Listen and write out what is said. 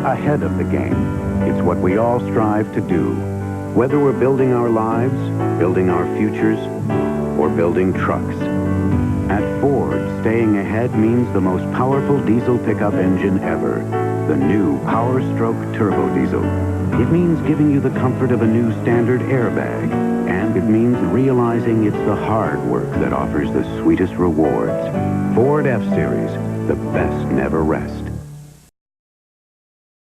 ahead of the game. It's what we all strive to do. Whether we're building our lives, building our futures, or building trucks. At Ford, staying ahead means the most powerful diesel pickup engine ever, the new Power Stroke Turbo Diesel. It means giving you the comfort of a new standard airbag, and it means realizing it's the hard work that offers the sweetest rewards. Ford F-Series, the best never rest.